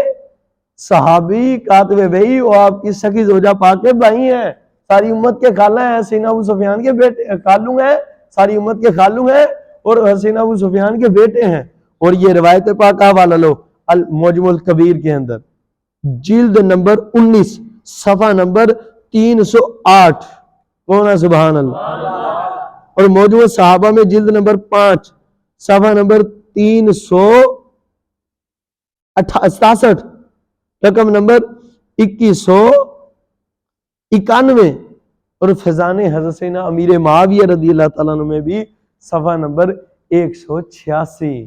Speaker 2: صحابی کاتب بھائی، وہ آپ کی سخی زوجہ پاک کے بھائی ہیں، ساری امت کے خالہ ہیں، سیدنا ابو سفیان کے بیٹے خالو ہیں، ساری امت کے خالو ہیں، اور سیدنا ابو سفیان کے بیٹے ہیں. اور یہ روایت پاک حوالہ لو المعجم الکبیر کے اندر، جلد نمبر 19 صفحہ نمبر 308. کون ہے؟ سبحان اللہ. اور معجم الصحابہ میں جلد نمبر 5 صفحہ نمبر 367، رقم نمبر 2191. اور فیضان حضرت سیدنا امیر معاویہ رضی اللہ تعالیٰ عنہ میں بھی صفحہ نمبر 186.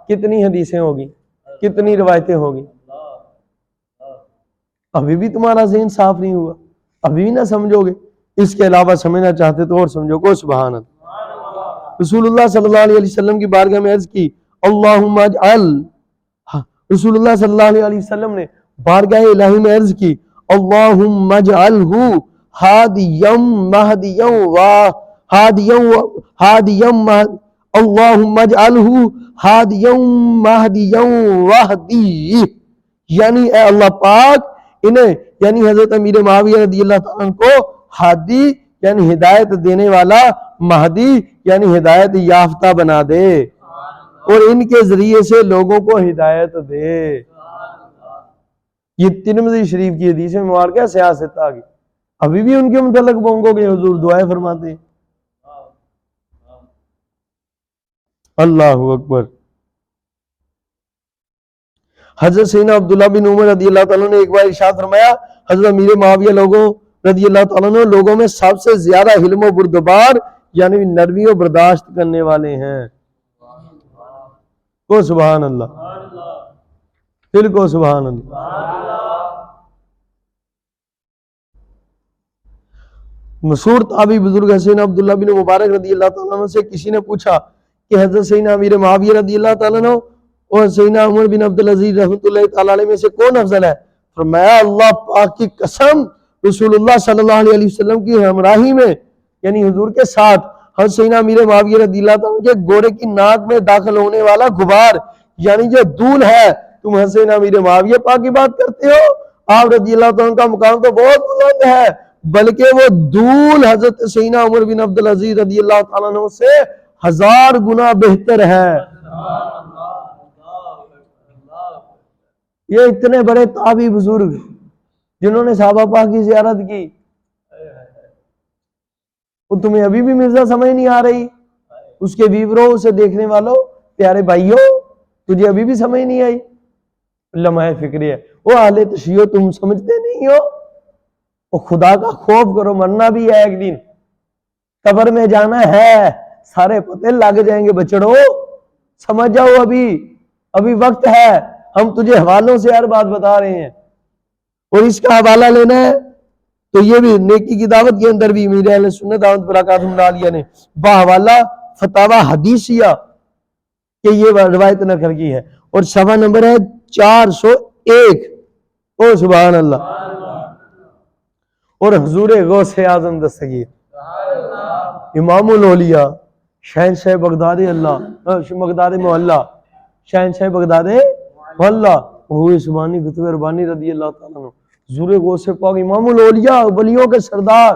Speaker 2: کتنی حدیثیں ہوگی، کتنی روایتیں ہوگی. ابھی بھی تمہارا ذہن صاف نہیں ہوا، ابھی بھی نہ سمجھو گے. اس کے علاوہ سمجھنا چاہتے تو اور سمجھو کو سبحان اللہ. رسول اللہ صلی اللہ علیہ وسلم کی بارگاہ میں عرض کی اللہم اجعل، رسول اللہ صلی اللہ علیہ وسلم نے بارگاہ الہی میں عرض کی اللہم اجعلہ ہادیم مہدیم اللہم اجعلہ ہادیم مہدیم وہدی. یعنی اے اللہ پاک انہیں، یعنی حضرت امیر معاویہ رضی اللہ تعالیٰ عنہ کو ہادی یعنی ہدایت دینے والا، مہدی یعنی ہدایت یافتہ بنا دے، اور ان کے ذریعے سے لوگوں کو ہدایت دے. یہ ترمذی شریف کی حدیث میں مبارکہ سیاست آ گئی. ابھی بھی ان کے متعلق بونگو گے، حضور دعائیں فرماتے ہیں. اللہ اکبر. حضرت سیدنا عبداللہ بن عمر رضی اللہ تعالیٰ نے ایک بار ارشاد فرمایا حضرت امیر معاویہ رضی اللہ تعالیٰ نے لوگوں میں سب سے زیادہ حلم و بردبار یعنی نرمی و برداشت کرنے والے ہیں. کو سبحان اللہ، پھر کو سبحان اللہ. مشہور تابعی بزرگ حسین عبداللہ بن مبارک رضی اللہ تعالیٰ عنہ سے کسی نے پوچھا کہ حضرت سیدنا امیر معاویہ رضی اللہ تعالیٰ عنہ اور سیدنا عمر بن عبدالعزیز رحمۃ اللہ تعالیٰ علیہ میں سے کون افضل ہے؟ فرمایا اللہ پاک کی قسم، رسول اللہ صلی اللہ علیہ وسلم کی ہمراہی میں یعنی حضور کے ساتھ حضرت سیدنا امیر معاویہ رضی اللہ تعالیٰ عنہ کے گھوڑے کی ناک میں داخل ہونے والا غبار یعنی جو دھول ہے، تم حضرت سیدنا امیر معاویہ پاک کی بات کرتے ہو؟ آپ رضی اللہ تعالیٰ عنہ کا مقام تو بہت بلند ہے، بلکہ وہ دھول حضرت سیدنا عمر بن عبدالعزیز رضی اللہ تعالیٰ عنہ سے 1000 گنا بہتر ہے. یہ اتنے بڑے تابعی بزرگ جنہوں نے صحابہ پاک کی زیارت کی، وہ تمہیں ابھی بھی مرزا سمجھ نہیں آ رہی؟ اس کے ویوروں سے دیکھنے والوں پیارے بھائیوں، تجھے ابھی بھی سمجھ نہیں آئی؟ لمحہ فکری ہے وہ اہل تشیع، تم سمجھتے نہیں ہو؟ وہ خدا کا خوف کرو، مرنا بھی ہے ایک دن، قبر میں جانا ہے، سارے پتے لگ جائیں گے بچڑو، سمجھ جاؤ ابھی وقت ہے. ہم تجھے حوالوں سے ہر بات بتا رہے ہیں، اور اس کا حوالہ لینا ہے تو یہ بھی نیکی کی دعوت کے اندر بھی میرے اہل سنت دعوت برکاتہم عالیہ نے باحوالہ فتاوی حدیثیہ کہ یہ روایت نقل کی ہے، اور صفحہ نمبر ہے 401. او سبحان اللہ. اور حضور غوث اعظم دستگیر امام الاولیاء شہنشاہ بغداد بغداد محلہ شہنشاہ بغداد محلہ ہوئے سبحانی قطب ربانی رضی اللہ تعالیٰ عنہ حضور غوث پاک امام الاولیاء، ولیوں کے سردار،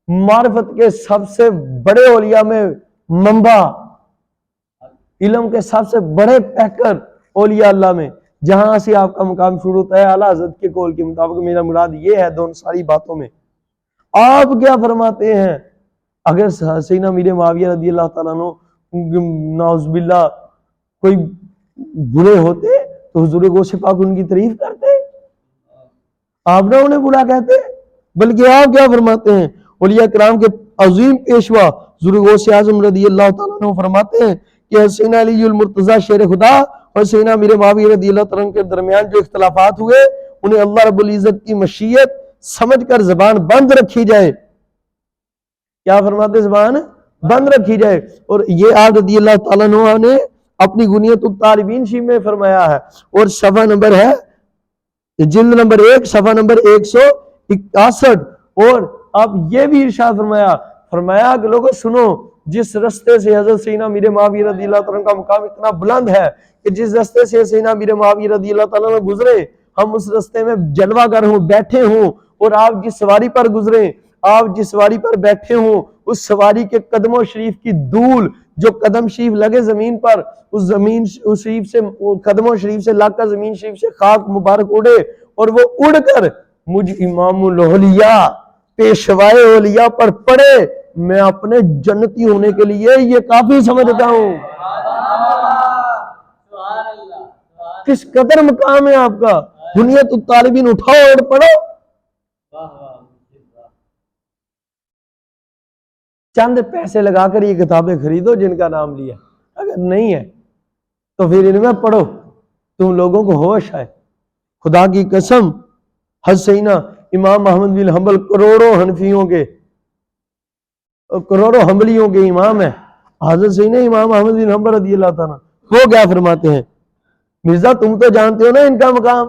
Speaker 2: معرفت کے سب سے بڑے اولیاء میں منبع، علم کے سب سے بڑے پیکر اولیاء اللہ میں، جہاں سے آپ کا مقام شروع ہوتا ہے اعلیٰ حضرت کے قول کے مطابق. میرا مراد یہ ہے دونوں ساری باتوں میں آپ کیا فرماتے ہیں؟ اگر سیدنا امیر معاویہ رضی اللہ تعالیٰ عنہ نعوذ باللہ کوئی برے ہوتے تو حضور غوث پاک ان کی تعریف کرتے؟ آپ نہ انہیں برا کہتے، بلکہ آپ کیا فرماتے ہیں؟ اولیاء کرام کے عظیم پیشوا حضور غوث اعظم رضی اللہ تعالیٰ عنہ فرماتے ہیں کہ سیدنا علی المرتضیٰ شیر خدا اور سیدنا امیر معاویہ رضی اللہ تعالیٰ عنہ کے درمیان جو اختلافات ہوئے انہیں اللہ رب العزت کی مشیت سمجھ کر زبان بند رکھی جائے. کیا فرماتے؟ زبان بند رکھی جائے. اور یہ آپ رضی اللہ تعالیٰ عنہ نے اپنی غنیت الطالبین شیف میں فرمایا ہے، اور صفحہ نمبر ہے جلد نمبر 1 صفحہ نمبر 161. اور آپ یہ بھی ارشاد فرمایا کہ لوگوں سنو، جس رستے سے حضرت سیدنا امیر معاویہ رضی اللہ تعالیٰ عنہ کا مقام اتنا بلند ہے کہ جس رستے سے سیدنا امیر معاویہ رضی اللہ تعالیٰ عنہ گزرے ہم اس رستے میں جلوہ گر ہوں، بیٹھے ہوں، اور آپ جس سواری پر گزرے، آپ جس سواری پر بیٹھے ہوں، اس سواری کے قدموں شریف کی دھول جو قدم شریف لگے زمین پر، اس زمین شریف سے قدموں شریف سے لگ کر زمین شریف سے خاک مبارک اڑے، اور وہ اڑ کر مجھ امام الاولیاء پیشوائے اولیاء پر پڑے، میں اپنے جنتی ہونے کے لیے یہ کافی سمجھتا ہوں. کس قدر مقام ہے آپ کا. غنیت الطالبین اٹھاؤ اور پڑھو. چند پیسے لگا کر یہ کتابیں خریدو جن کا نام لیا، اگر نہیں ہے تو پھر ان میں پڑھو، تم لوگوں کو ہوش ہے. خدا کی قسم حضرت سیدنا امام احمد بن حنبل کروڑوں حنفیوں کے کروڑوں حنبلیوں کے امام ہیں. حضرت سیدنا امام احمد بن حنبل رضی اللہ تعالیٰ وہ کیا فرماتے ہیں؟ مرزا تم تو جانتے ہو نا ان کا مقام،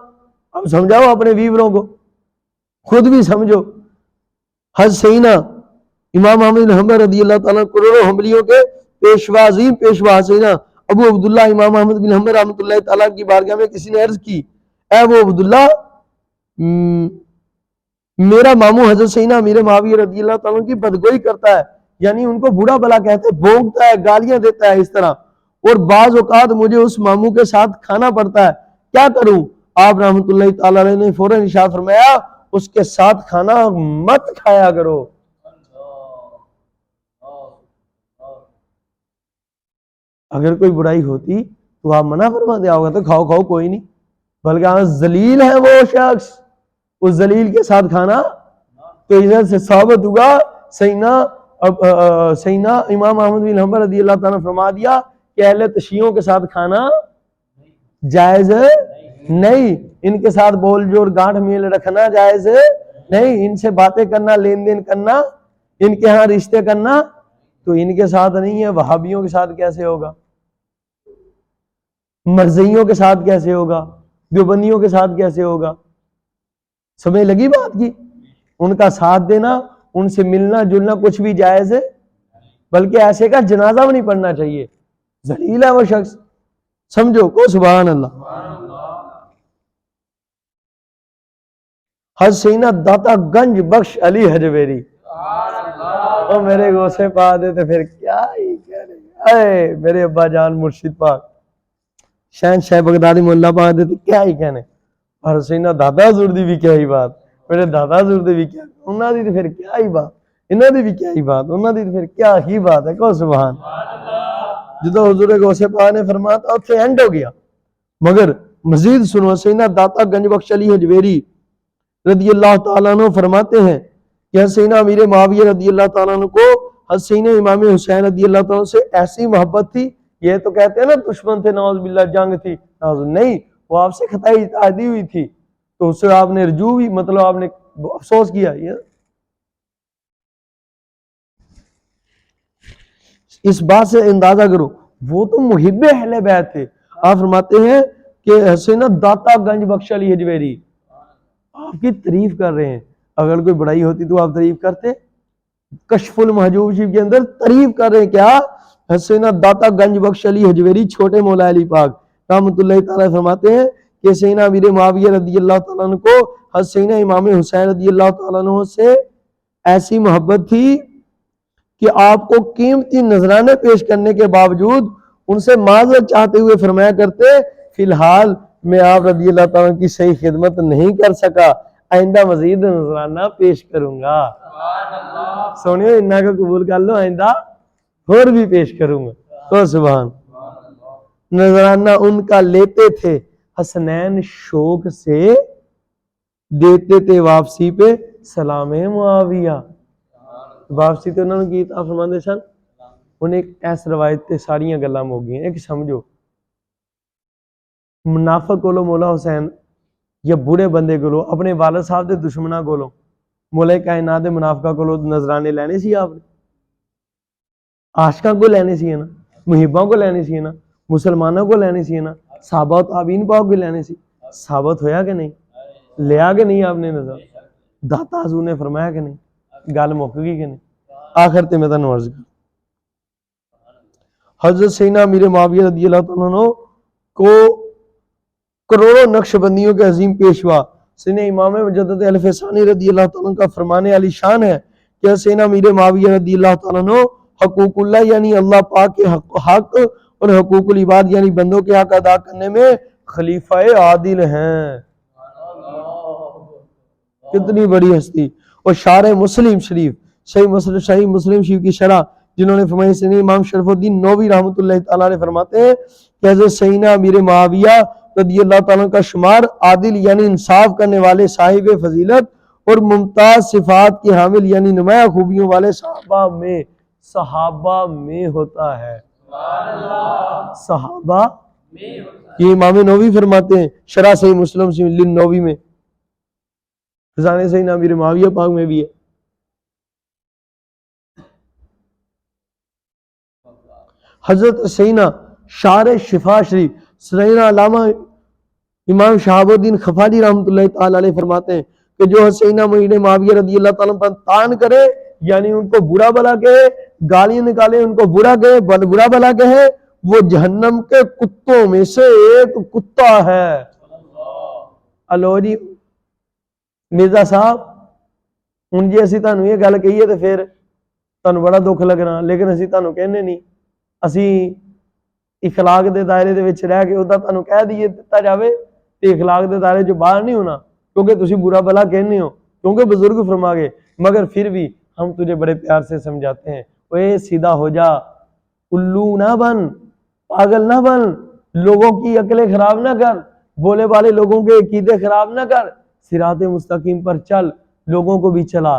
Speaker 2: اب سمجھاؤ اپنے ویوروں کو، خود بھی سمجھو. حضرت سیدنا امام احمد بن حنبل رضی اللہ تعالیٰ کروڑوں حنبلیوں کے پیشوا، عظیم پیشوا سیدنا ابو عبداللہ امام احمد بن حنبل رحمۃ اللہ تعالیٰ کی بارگاہ میں کسی نے عرض کی، اے ابو عبداللہ، میرا ماموں حضرت سیدنا امیر معاویہ رضی اللہ تعالیٰ کی بدگوئی کرتا ہے، یعنی ان کو برا بلا کہتے ہیں، بھونکتا ہے، گالیاں دیتا ہے اس طرح، اور بعض اوقات مجھے اس ماموں کے ساتھ کھانا پڑتا ہے، کیا کروں؟ آپ رحمۃ اللہ تعالیٰ علیہ نے فوراً ارشاد فرمایا اس کے ساتھ کھانا مت کھایا کرو. اگر کوئی برائی ہوتی تو آپ منع فرما دیا ہوگا تو کھاؤ کھاؤ کوئی نہیں، بلکہ ہاں ذلیل ہے وہ شخص، اس ذلیل کے ساتھ کھانا. تو ادھر سے ثابت ہوگا سیدنا اب سیدنا امام احمد بن حنبل رضی اللہ تعالیٰ نے فرما دیا کہ اہل تشیعوں کے ساتھ کھانا جائز نہیں، ان کے ساتھ بول جوڑ گانٹھ میل رکھنا جائز نہیں، ان سے باتیں کرنا، لین دین کرنا، ان کے ہاں رشتے کرنا تو ان کے ساتھ نہیں ہے۔ وہابیوں کے ساتھ کیسے ہوگا، مرزیوں کے ساتھ کیسے ہوگا، دیوبندیوں کے ساتھ کیسے ہوگا؟ سمجھ لگی بات کی؟ ان کا ساتھ دینا، ان سے ملنا جلنا کچھ بھی جائز ہے، بلکہ ایسے کا جنازہ بھی نہیں پڑھنا چاہیے، ذلیل ہے وہ شخص، سمجھو کو سبحان اللہ۔ حضرت سیدنا داتا گنج بخش علی حجویری، اور میرے گوسے پا دیتے پھر کیا ہی کہہ رہے، اے میرے ابا جان مرشد پاک شہنشاہ بغدادی مولا پا دیتے کیا ہی کہنے، اور سیدنا دادا حضور دی بھی کیا ہی بات، میرے دادا حضور دی بھی کیا، انہاں دی پھر کیا ہی بات، انہاں دی بھی کیا ہی بات، انہاں دی پھر کیا ہی بات ہے، کو سبحان۔ جدو حضور غوث پاک نے فرمایا تھا اتھے اینڈ ہو گیا، مگر مزید سنو، سیدنا داتا گنج بخش علی حجویری رضی اللہ تعالیٰ عنہ فرماتے ہیں کہ سیدنا امیر معاویہ رضی اللہ تعالیٰ عنہ کو حضرت سیدنا امام حسین رضی اللہ تعالیٰ عنہ سے ایسی محبت تھی، یہ تو کہتے ہیں نا دشمن تھے نعوذ باللہ، جنگ تھی، نہیں، وہ آپ سے خطائی اتحادی ہوئی تھی تو اس سے آپ نے رجوع بھی، مطلب آپ نے افسوس کیا، اس بات سے اندازہ کرو وہ تو محب اہل بیت تھے۔ آپ فرماتے ہیں کہ سیدنا داتا گنج بخش علی حجویری آپ کی تعریف کر رہے ہیں، اگر کوئی بڑائی ہوتی تو آپ تعریف کرتے؟ کشف المحجوب شریف کے اندر تعریف کر رہے ہیں کیا؟ سیدنا داتا گنج بخش علی حجویری چھوٹے مولا علی پاک رحمۃ اللہ تعالیٰ فرماتے ہیں کہ سیدنا امیر معاویہ رضی اللہ تعالیٰ عنہ کو حضرت سیدنا امام حسین رضی اللہ تعالیٰ عنہ سے ایسی محبت تھی کہ آپ کو قیمتی نذرانے پیش کرنے کے باوجود ان سے معذرت چاہتے ہوئے فرمایا کرتے فی الحال میں آپ رضی اللہ تعالیٰ کی صحیح خدمت نہیں کر سکا، آئندہ مزید نذرانہ پیش کروں گا۔ سونیو انہاں کو قبول کر لو، آئندہ اور بھی پیش کروں گا، تو سبحان۔ نذرانہ ان کا لیتے تھے، حسنین شوق سے دیتے تھے، واپسی پہ سلام معاویہ، واپسی تو انہوں نے کی آپ فرماندے سن، انہیں ایک ایس روایت تے ساریاں گلاں ہو گئی ہیں، ایک سمجھو منافق کولو مولا حسین یا بڑے بندے کولو اپنے والد صاحب دے دشمناں کولو مولا کائنات دے منافقہ کولو نذرانے لینے سی، آپ نے عاشقاں کو لینے سی نا، محباں کو لینے سی نا، مسلمانوں کو لینے سی نا، صحابہ و تابعین پاک کو لینے سی، ثابت ہویا کہ نہیں؟ لیا کہ نہیں آپ نے نظر؟ داتا حضور نے فرمایا کہ نہیں؟ گل مک گئی کہ نہیں؟ آخر تے میں تانوں عرض کر، حضرت سیدنا امیر معاویہ رضی اللہ تعالیٰ عنہ کو کروڑوں نقش بندیوں کے عظیم پیشوا سیدنا امام مجدد الف ثانی رضی اللہ تعالیٰ عنہ کا فرمانے علی شان ہے کہ سیدنا امیر معاویہ رضی اللہ تعالیٰ عنہ حقوق اللہ یعنی اللہ پاک کے حق اور حقوق العباد یعنی بندوں کے حق ادا کرنے میں خلیفہ عادل ہیں۔ کتنی بڑی ہستی، اور شارح مسلم شریف، صحیح مسلم شریف کی شرح جنہوں نے فرمایا سیدنا امام شرف الدین نووی رحمۃ اللہ تعالیٰ نے فرماتے ہیں کہ حضرت سیدنا امیر معاویہ رضی اللہ تعالیٰ کا شمار عادل یعنی انصاف کرنے والے، صاحب فضیلت اور ممتاز صفات کی حامل یعنی نمایاں خوبیوں والے صحابہ میں ہوتا ہے۔ صحابہ یہ امام نووی فرماتے ہیں شرح صحیح مسلم نووی میں، خزانے سیدنا امیر معاویہ پاک میں بھی ہے۔ حضرت سیدنا شارح شفا شریف سیدنا علامہ امام شہاب الدین خفاجی رحمۃ اللہ تعالی علیہ فرماتے ہیں کہ جو سیدنا امیر معاویہ رضی اللہ تعالیٰ پر تان کرے یعنی ان کو برا بلا کہے، گالیاں نکالے، ان کو برا کہے، برا بلا کہے، وہ جہنم کے کتوں میں سے ایک کتا ہے۔ الو جی مرزا صاحب ہن جی اسی تانوں یہ گل کہیے تے پھر تانوں بڑا دکھ لگنا، لیکن اسی تانوں کہنے نہیں، اسی اخلاق دے دائرے دے وچ رہ کے اودا تانوں کہہ دیے دتا جاوے تے اخلاق دے دائرے جو باہر نہیں ہونا، کیونکہ تسی برا بلا کہنے ہو، کیونکہ بزرگ فرما گئے، مگر پھر بھی ہم تجھے بڑے پیار سے سمجھاتے ہیں، اوے سیدھا ہو جا، الو نہ بن، پاگل نہ بن، لوگوں کی عقلیں خراب نہ کر، بولے والے لوگوں کے عقیدے خراب نہ کر، صراط مستقیم پر چل، لوگوں کو بھی چلا۔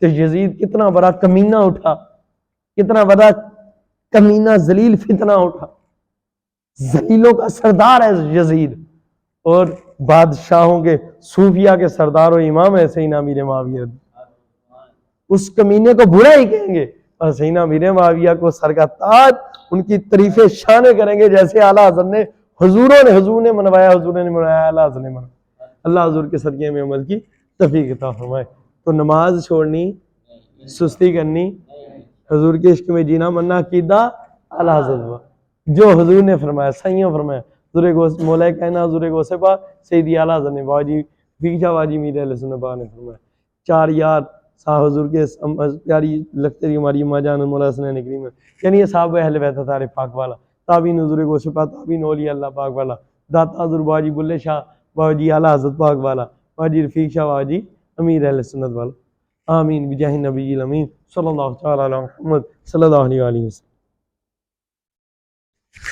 Speaker 2: تو یزید کتنا بڑا کمینہ اٹھا، کتنا بڑا کمینہ ذلیل فتنہ اٹھا، ذلیلوں کا سردار ہے یزید، اور بادشاہوں کے صوفیہ کے سردار و امام ہے سیدنا امیر معاویہ۔ اس کمینے کو برا ہی کہیں گے اور سیدنا امیر معاویہ کو سر کا تاج، ان کی تعریف شان کریں گے جیسے اعلیٰ حضرت نے حضور نے منوایا، حضور نے منوایا، اعلیٰ حضرت نے منوایا۔ اللہ حضور کے صدقے میں عمل کی توفیق عطا فرمائے۔ تو نماز چھوڑنی، سستی کرنی، حضور کے عشق میں جینا مرنا عقیدہ اعلیٰ حضرت ہوا، جو حضور نے فرمایا، صحیح فرمایا، حضور گوس مولا کائنات حضور غوث پاک سیدی اعلیٰ حضرت نے واجی فیشا واجی میر علیہ السلام پاک نے فرمایا۔ چار یار صاحب حضور کے پیاری لگتے رہی ہماری اماں جان مولا حسنین کریم، یعنی یہ صاحب اہل بیت اطہار پاک والا، تابعین حضور غوث پاک، تابعین اولیاء اللہ پاک والا، داتا حضور باجی بلے شاہ باجی اعلیٰ حضرت پاک والا، باجی رفیق شاہ واجی امیر اہل سنت والا۔ آمین بجاہ نبی الامین صلی اللہ تعالی علی محمد صلی اللہ علیہ وسلم۔